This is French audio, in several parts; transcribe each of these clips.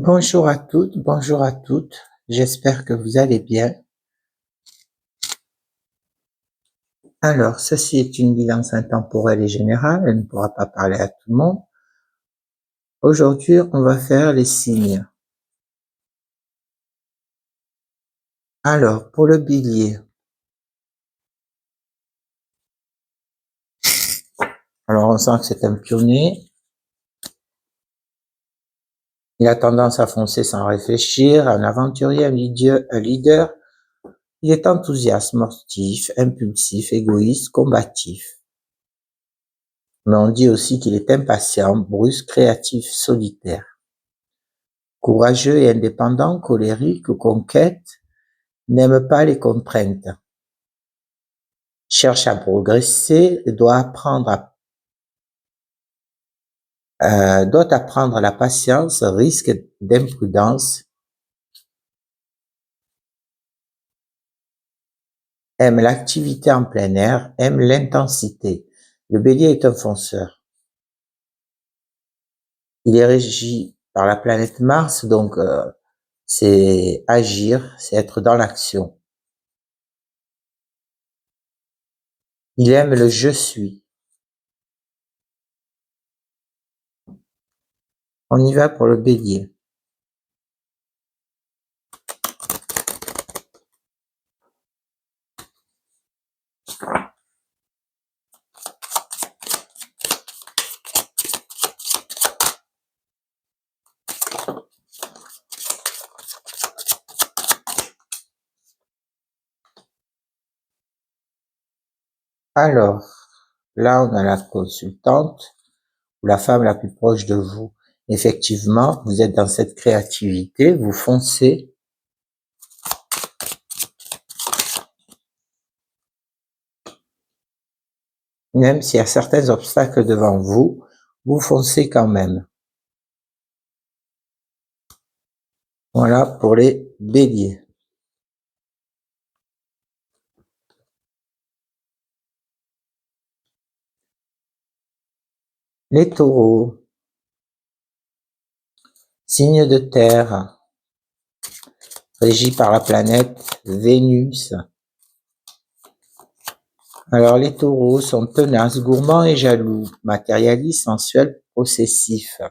Bonjour à toutes, bonjour à toutes. J'espère que vous allez bien. Alors, ceci est une guidance intemporelle et générale. Elle ne pourra pas parler à tout le monde. Aujourd'hui, on va faire les signes. Alors, pour le bélier. Alors, on sent que c'est un pionnier. Il a tendance à foncer sans réfléchir, un aventurier, un leader. Il est enthousiaste, sportif, impulsif, égoïste, combatif. Mais on dit aussi qu'il est impatient, brusque, créatif, solitaire. Courageux et indépendant, colérique, conquête, n'aime pas les contraintes. Cherche à progresser, doit apprendre la patience, risque d'imprudence, aime l'activité en plein air, aime l'intensité. Le bélier est un fonceur. Il est régi par la planète Mars, donc c'est agir, c'est être dans l'action. Il aime le je suis. On y va pour le bélier. Alors, là, on a la consultante ou la femme la plus proche de vous. Effectivement, vous êtes dans cette créativité, vous foncez. Même s'il y a certains obstacles devant vous, vous foncez quand même. Voilà pour les béliers. Les taureaux. Signe de terre, régi par la planète Vénus. Alors les taureaux sont tenaces, gourmands et jaloux, matérialistes, sensuels, possessifs.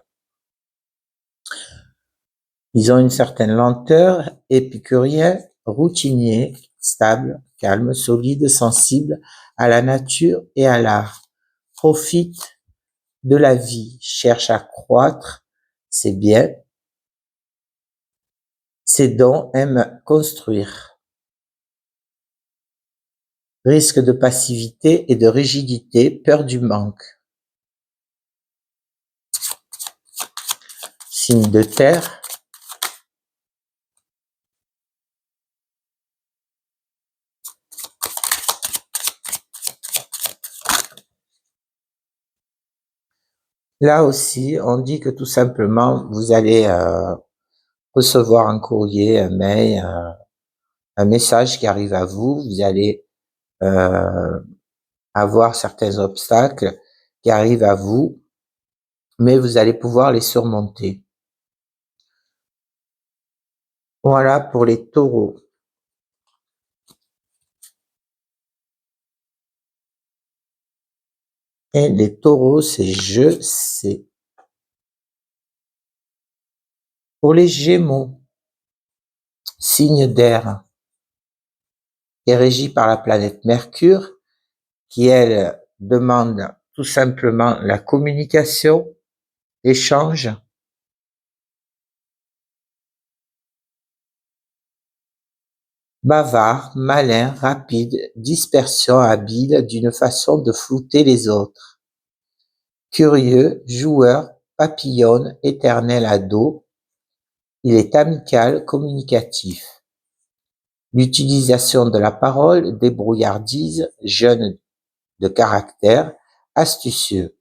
Ils ont une certaine lenteur, épicuriens, routiniers, stables, calmes, solides, sensibles à la nature et à l'art. Profitent de la vie, cherchent à croître ses biens, ses dons, aiment construire. Risque de passivité et de rigidité, peur du manque. Signe de terre. Là aussi, on dit que tout simplement, vous allez recevoir un courrier, un mail, un message qui arrive à vous. Vous allez avoir certains obstacles qui arrivent à vous, mais vous allez pouvoir les surmonter. Voilà pour les taureaux. Et les taureaux, c'est je sais. Pour les gémeaux, signe d'air, est régi par la planète Mercure, qui elle demande tout simplement la communication, l'échange, bavard, malin, rapide, dispersion habile d'une façon de flouter les autres. Curieux, joueur, papillonne, éternel ado, il est amical, communicatif. L'utilisation de la parole, débrouillardise, jeune de caractère, astucieux.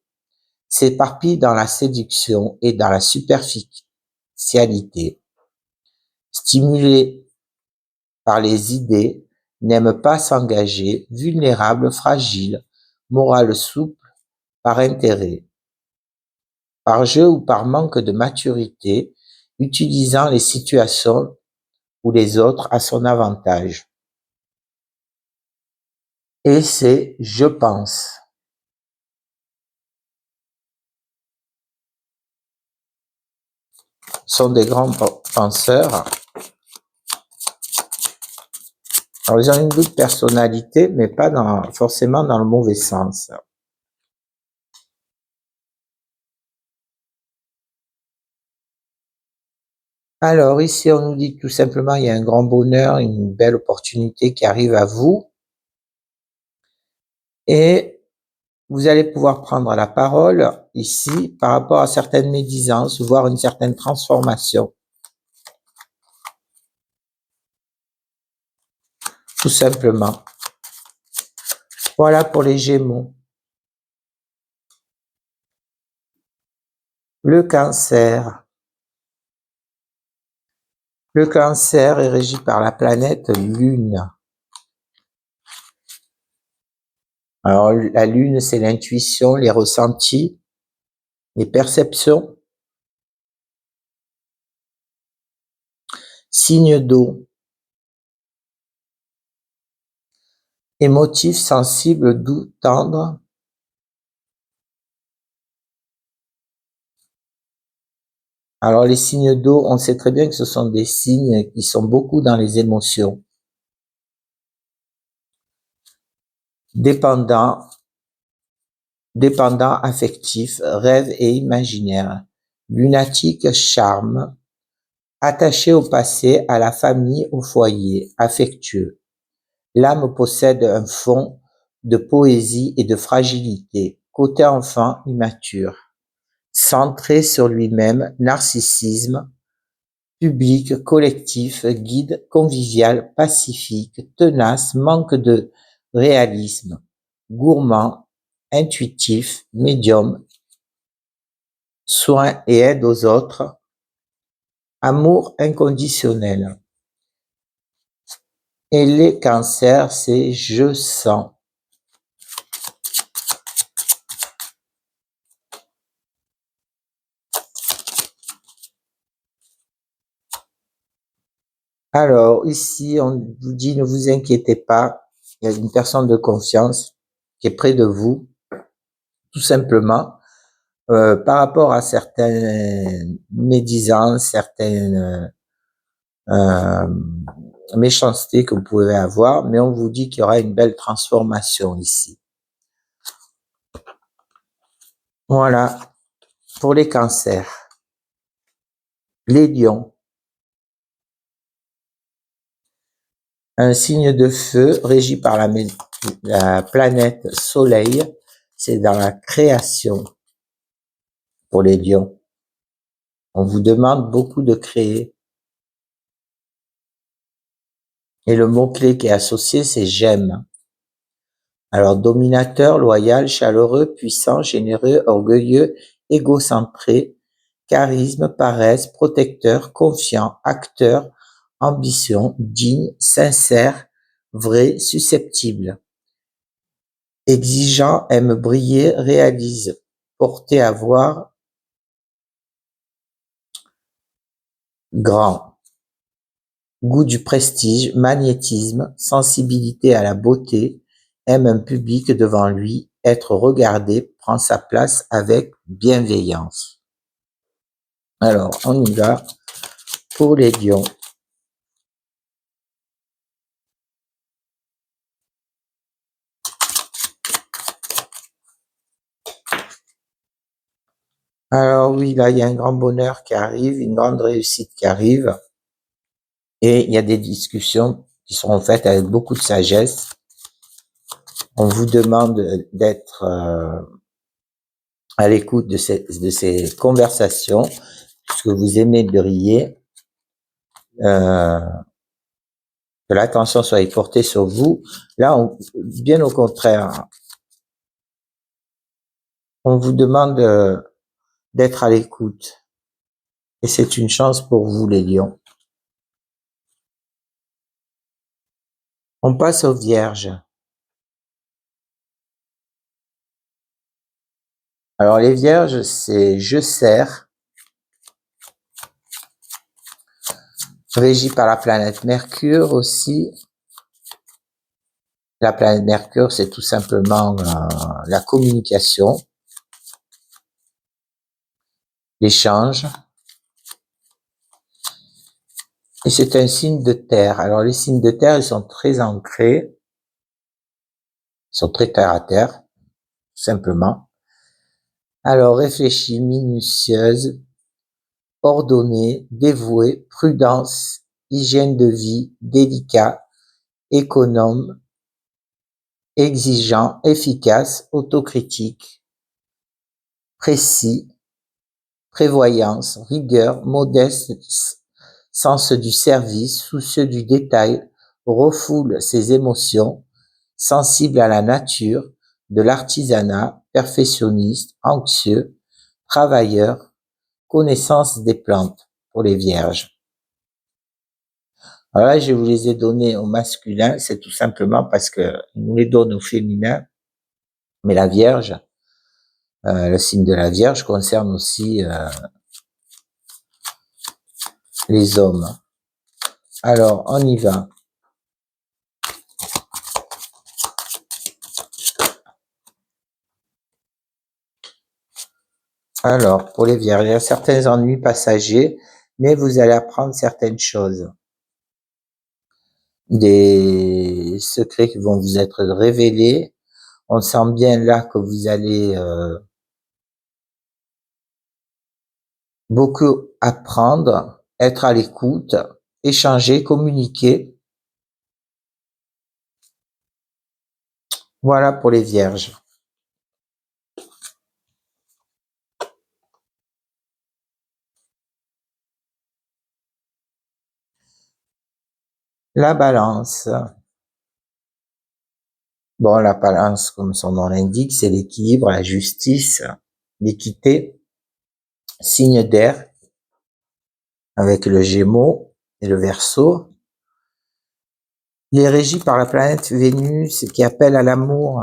S'éparpille dans la séduction et dans la superficialité. Stimulé par les idées, n'aime pas s'engager, vulnérable, fragile, morale souple, par intérêt. Par jeu ou par manque de maturité, utilisant les situations ou les autres à son avantage. Et c'est « je pense ». Sont des grands penseurs. Alors, ils ont une double personnalité, mais pas forcément dans le mauvais sens. Alors, ici, on nous dit tout simplement, il y a un grand bonheur, une belle opportunité qui arrive à vous. Et vous allez pouvoir prendre la parole ici par rapport à certaines médisances, voire une certaine transformation. Tout simplement. Voilà pour les Gémeaux. Le Cancer. Le Cancer est régi par la planète Lune. Alors, la Lune, c'est l'intuition, les ressentis, les perceptions. Signe d'eau. Émotif, sensible, doux, tendre. Alors, les signes d'eau, on sait très bien que ce sont des signes qui sont beaucoup dans les émotions. Dépendant, affectif, rêve et imaginaire. Lunatique, charme. Attaché au passé, à la famille, au foyer, affectueux. L'âme possède un fond de poésie et de fragilité. Côté enfant, immature. Centré sur lui-même, narcissisme, public, collectif, guide, convivial, pacifique, tenace, manque de réalisme, gourmand, intuitif, médium, soin et aide aux autres, amour inconditionnel. Et les cancers, c'est je sens. Alors, ici, on vous dit, ne vous inquiétez pas, il y a une personne de confiance qui est près de vous, tout simplement, par rapport à certaines médisances, certaines méchancetés que vous pouvez avoir, mais on vous dit qu'il y aura une belle transformation ici. Voilà, pour les cancers. Les lions. Un signe de feu régi par la planète Soleil, c'est dans la création pour les lions. On vous demande beaucoup de créer. Et le mot-clé qui est associé, c'est j'aime. Alors, dominateur, loyal, chaleureux, puissant, généreux, orgueilleux, égocentré, charisme, paresse, protecteur, confiant, acteur, ambition, digne, sincère, vrai, susceptible. Exigeant, aime briller, réalise, porté à voir, grand. Goût du prestige, magnétisme, sensibilité à la beauté, aime un public devant lui, être regardé, prend sa place avec bienveillance. Alors, on y va pour les lions. Alors oui, là, il y a un grand bonheur qui arrive, une grande réussite qui arrive. Et il y a des discussions qui seront faites avec beaucoup de sagesse. On vous demande d'être à l'écoute de ces conversations, puisque vous aimez briller, que l'attention soit portée sur vous. Là, bien au contraire, on vous demande d'être à l'écoute. Et c'est une chance pour vous, les lions. On passe aux vierges. Alors, les vierges, c'est je sers. Régi par la planète Mercure aussi. La planète Mercure, c'est tout simplement la communication, l'échange. Et c'est un signe de terre. Alors les signes de terre, ils sont très ancrés, ils sont très terre à terre, simplement. Alors réfléchie, minutieuse, ordonnée, dévouée, prudence, hygiène de vie, délicat, économe, exigeant, efficace, autocritique, précis, prévoyance, rigueur, modeste, sens du service, soucieux du détail, refoule ses émotions, sensible à la nature, de l'artisanat, perfectionniste, anxieux, travailleur, connaissance des plantes pour les vierges. Alors là, je vous les ai donnés au masculin, c'est tout simplement parce que nous les donne au féminin, mais la Vierge, le signe de la Vierge concerne aussi les hommes. Alors, on y va. Alors, pour les Vierges, il y a certains ennuis passagers, mais vous allez apprendre certaines choses. Des secrets qui vont vous être révélés. On sent bien là que vous allez beaucoup apprendre, être à l'écoute, échanger, communiquer. Voilà pour les Vierges. La Balance. Bon, la Balance, comme son nom l'indique, c'est l'équilibre, la justice, l'équité. Signe d'air, avec le Gémeaux et le Verseau. Il est régi par la planète Vénus qui appelle à l'amour.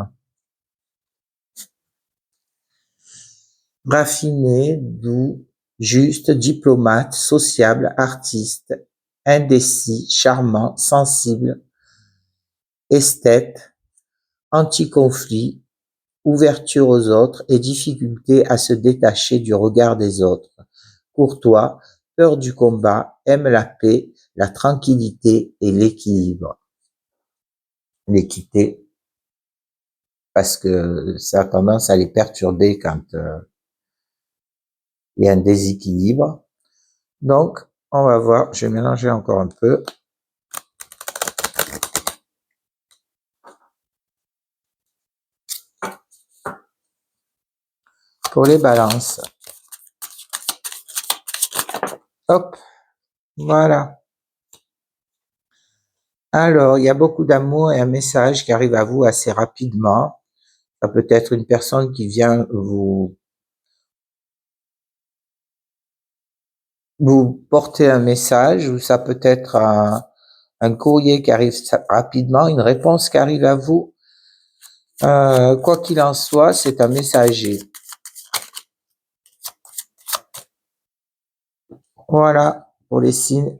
Raffiné, doux, juste, diplomate, sociable, artiste, indécis, charmant, sensible, esthète, anti-conflit, ouverture aux autres et difficulté à se détacher du regard des autres. Courtois, peur du combat, aime la paix, la tranquillité et l'équilibre. L'équité, parce que ça a tendance à les perturber quand il y a un déséquilibre. Donc, on va voir, je vais mélanger encore un peu. Pour les balances. Hop, voilà. Alors, il y a beaucoup d'amour et un message qui arrive à vous assez rapidement. Ça peut être une personne qui vient vous porter un message, ou ça peut être un courrier qui arrive rapidement, une réponse qui arrive à vous. Quoi qu'il en soit, c'est un messager. Voilà pour les signes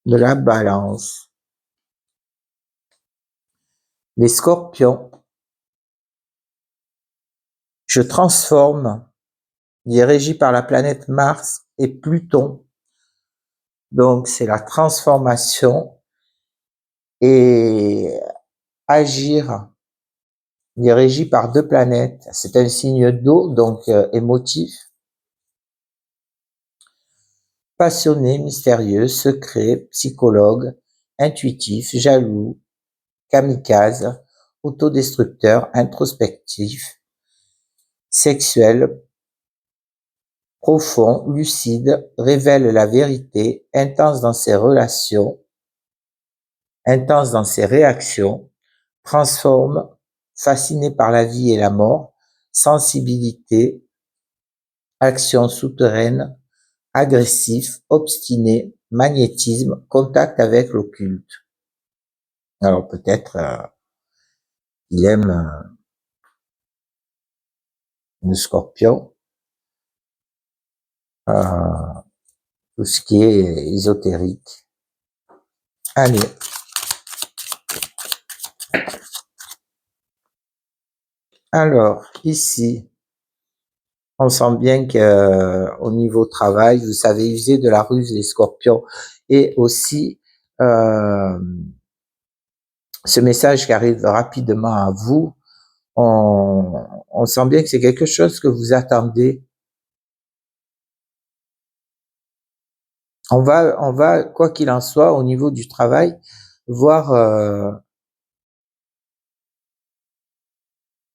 de la Balance. Les Scorpions. Je transforme. Il est régi par la planète Mars et Pluton. Donc, c'est la transformation et agir. Il est régi par deux planètes. C'est un signe d'eau, donc émotif. Passionné, mystérieux, secret, psychologue, intuitif, jaloux, kamikaze, autodestructeur, introspectif, sexuel, profond, lucide, révèle la vérité, intense dans ses relations, intense dans ses réactions, transforme, fasciné par la vie et la mort, sensibilité, action souterraine, agressif, obstiné, magnétisme, contact avec l'occulte. Alors peut-être il aime le Scorpion. tout ce qui est ésotérique. Allez. Alors, ici, on sent bien que au niveau travail, vous savez user de la ruse, les scorpions, et aussi ce message qui arrive rapidement à vous, on sent bien que c'est quelque chose que vous attendez. On va, quoi qu'il en soit, au niveau du travail, voir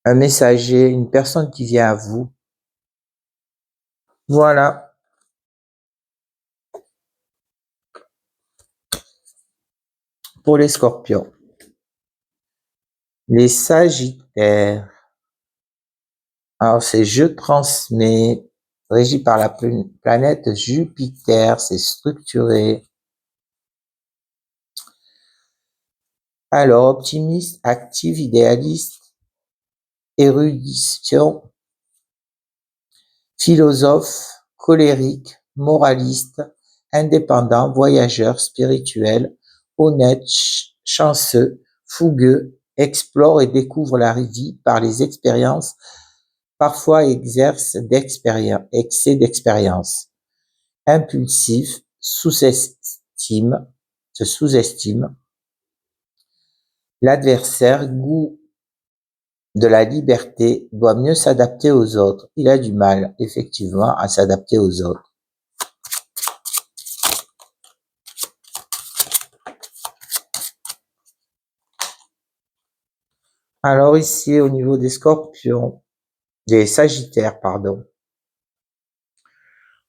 un messager, une personne qui vient à vous. Voilà. Pour les scorpions. Les sagittaires. Alors, c'est je transmets, régi par la planète Jupiter, c'est structuré. Alors, optimiste, actif, idéaliste, érudition, philosophe, colérique, moraliste, indépendant, voyageur, spirituel, honnête, chanceux, fougueux, explore et découvre la vie par les expériences, parfois exerce excès d'expérience, impulsif, se sous-estime, l'adversaire, goût de la liberté, doit mieux s'adapter aux autres. Il a du mal, effectivement, à s'adapter aux autres. Alors ici, au niveau des scorpions, des sagittaires, pardon,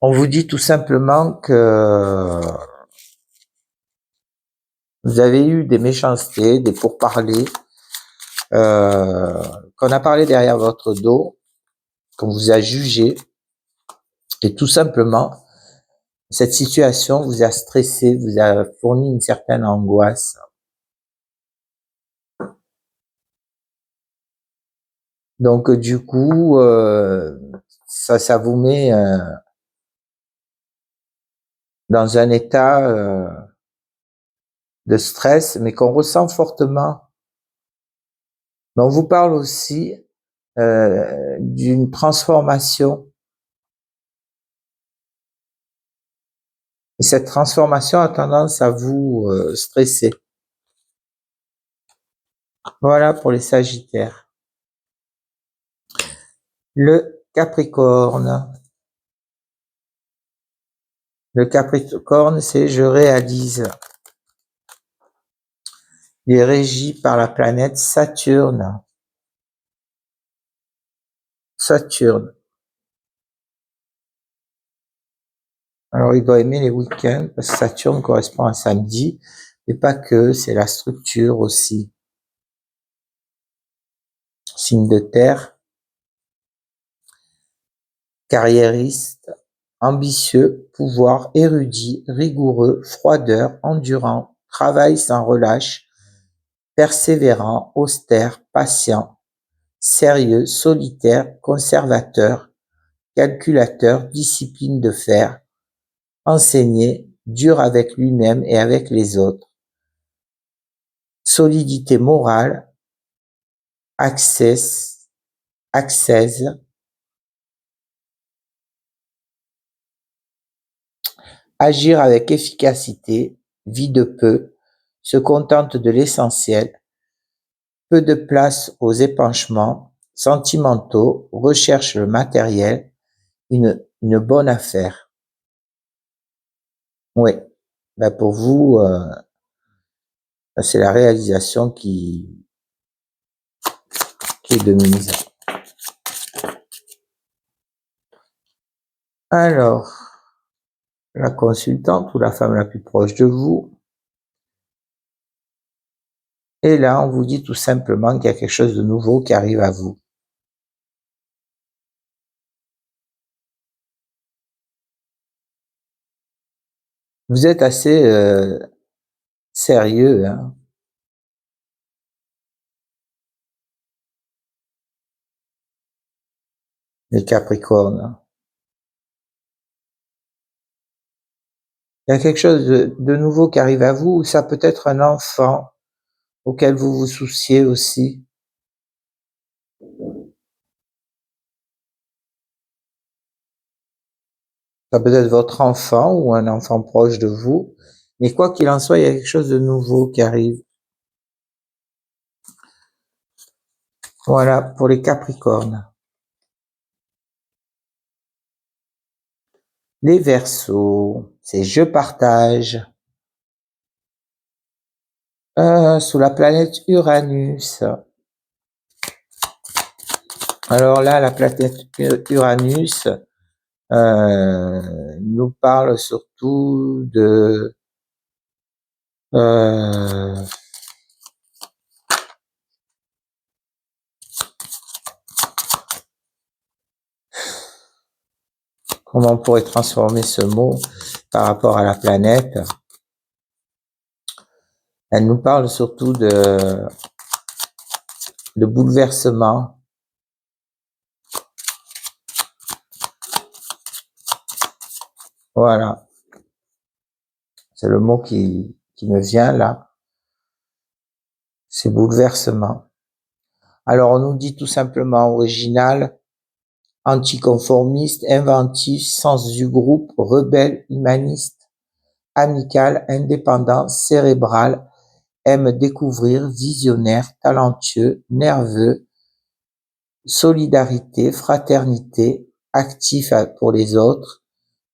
on vous dit tout simplement que vous avez eu des méchancetés, des pourparlers, qu'on a parlé derrière votre dos, qu'on vous a jugé, et tout simplement, cette situation vous a stressé, vous a fourni une certaine angoisse. Donc du coup, ça vous met dans un état de stress, mais qu'on ressent fortement. Mais on vous parle aussi d'une transformation. Et cette transformation a tendance à vous stresser. Voilà pour les sagittaires. Le Capricorne. Le Capricorne, c'est je réalise. Il est régi par la planète Saturne. Saturne. Alors, il doit aimer les week-ends parce que Saturne correspond à samedi, mais pas que, c'est la structure aussi. Signe de terre, carriériste, ambitieux, pouvoir, érudit, rigoureux, froideur, endurant, travail sans relâche, persévérant, austère, patient, sérieux, solitaire, conservateur, calculateur, discipline de fer, enseigné, dur avec lui-même et avec les autres, solidité morale, accès, agir avec efficacité, vit de peu, se contente de l'essentiel, peu de place aux épanchements, sentimentaux, recherche le matériel, une bonne affaire. Oui, ben pour vous, c'est la réalisation qui est de mise. Alors, la consultante ou la femme la plus proche de vous, et là, on vous dit tout simplement qu'il y a quelque chose de nouveau qui arrive à vous. Vous êtes assez sérieux, hein. Les Capricornes. Il y a quelque chose de nouveau qui arrive à vous, ou ça peut être un enfant auquel vous vous souciez aussi. Ça peut être votre enfant ou un enfant proche de vous, mais quoi qu'il en soit, il y a quelque chose de nouveau qui arrive. Voilà, pour les Capricornes. Les Verseaux, c'est je partage. Sous la planète Uranus. Alors là, la planète Uranus nous parle surtout de comment on pourrait transformer ce mot par rapport à la planète. Elle nous parle surtout de bouleversement. Voilà. C'est le mot qui me vient là. C'est bouleversement. Alors on nous dit tout simplement original, anticonformiste, inventif, sens du groupe, rebelle, humaniste, amical, indépendant, cérébral, aime découvrir, visionnaire, talentueux, nerveux, solidarité, fraternité, actif pour les autres,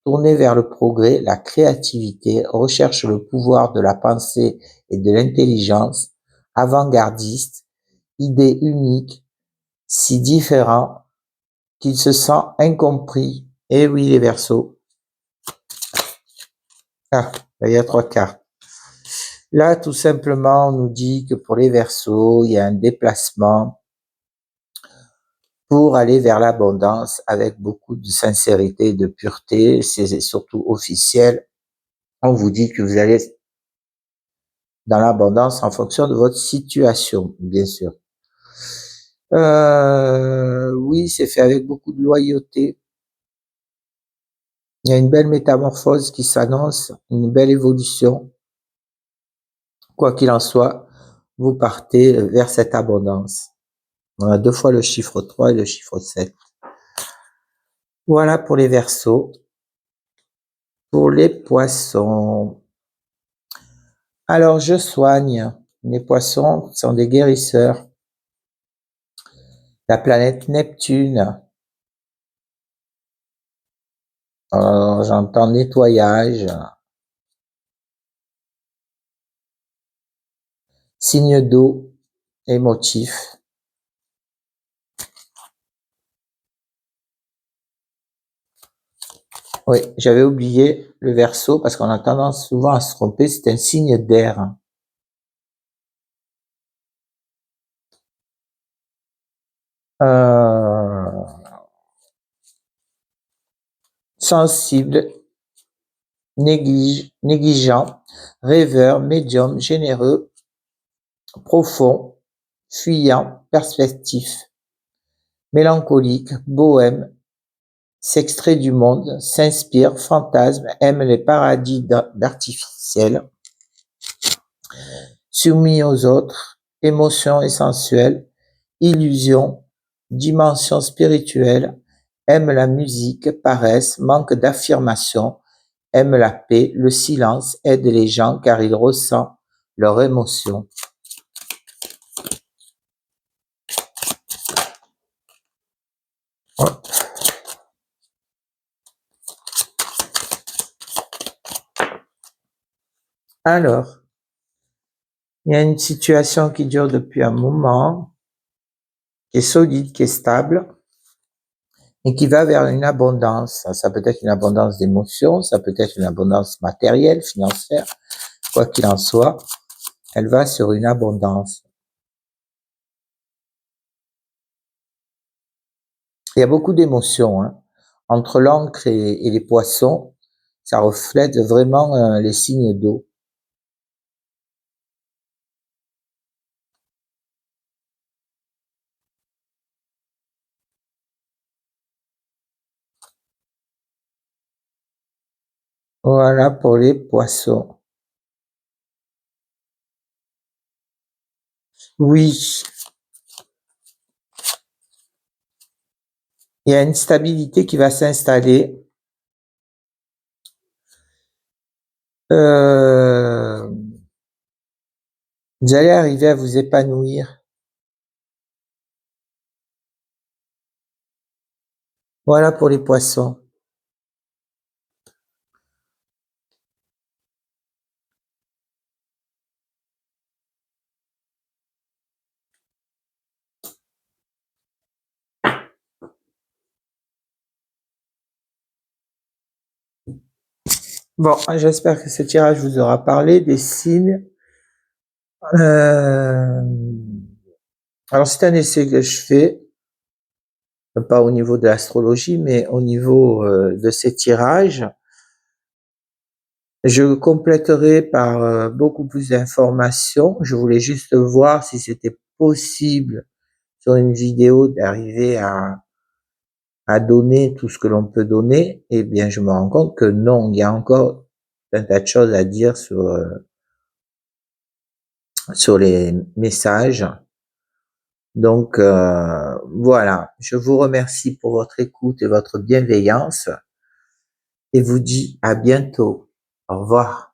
tourné vers le progrès, la créativité, recherche le pouvoir de la pensée et de l'intelligence, avant-gardiste, idée unique, si différent qu'il se sent incompris. Eh oui, les Verseaux. Ah, il y a 3 cartes. Là, tout simplement, on nous dit que pour les Verseaux, il y a un déplacement pour aller vers l'abondance avec beaucoup de sincérité et de pureté. C'est surtout officiel. On vous dit que vous allez dans l'abondance en fonction de votre situation, bien sûr. Oui, c'est fait avec beaucoup de loyauté. Il y a une belle métamorphose qui s'annonce, une belle évolution. Quoi qu'il en soit, vous partez vers cette abondance. On a 2 fois le chiffre 3 et le chiffre 7. Voilà pour les Verseaux. Pour les Poissons. Alors, je soigne. Les Poissons sont des guérisseurs. La planète Neptune. Alors, j'entends nettoyage. Signe d'eau émotif. Oui, j'avais oublié le Verseau parce qu'on a tendance souvent à se tromper. C'est un signe d'air. Sensible, négligent, rêveur, médium, généreux, profond, fuyant, perspectif, mélancolique, bohème, s'extrait du monde, s'inspire, fantasme, aime les paradis d'artificiels, soumis aux autres, émotions essentielles, illusions, dimension spirituelle, aime la musique, paresse, manque d'affirmation, aime la paix, le silence, aide les gens car il ressent leurs émotions. Alors, il y a une situation qui dure depuis un moment, qui est solide, qui est stable, et qui va vers une abondance. Ça peut être une abondance d'émotions, ça peut être une abondance matérielle, financière, quoi qu'il en soit, elle va sur une abondance. Il y a beaucoup d'émotions, hein. Entre l'encre et les Poissons, ça reflète vraiment les signes d'eau. Voilà pour les poissons. Oui, il y a une stabilité qui va s'installer. Vous allez arriver à vous épanouir. Voilà pour les poissons. Bon, j'espère que ce tirage vous aura parlé des signes. Alors, c'est un essai que je fais, pas au niveau de l'astrologie, mais au niveau de ces tirages. Je compléterai par beaucoup plus d'informations. Je voulais juste voir si c'était possible sur une vidéo d'arriver à donner tout ce que l'on peut donner. Eh bien, je me rends compte que non, il y a encore un tas de choses à dire sur les messages. Donc, voilà. Je vous remercie pour votre écoute et votre bienveillance et vous dis à bientôt. Au revoir.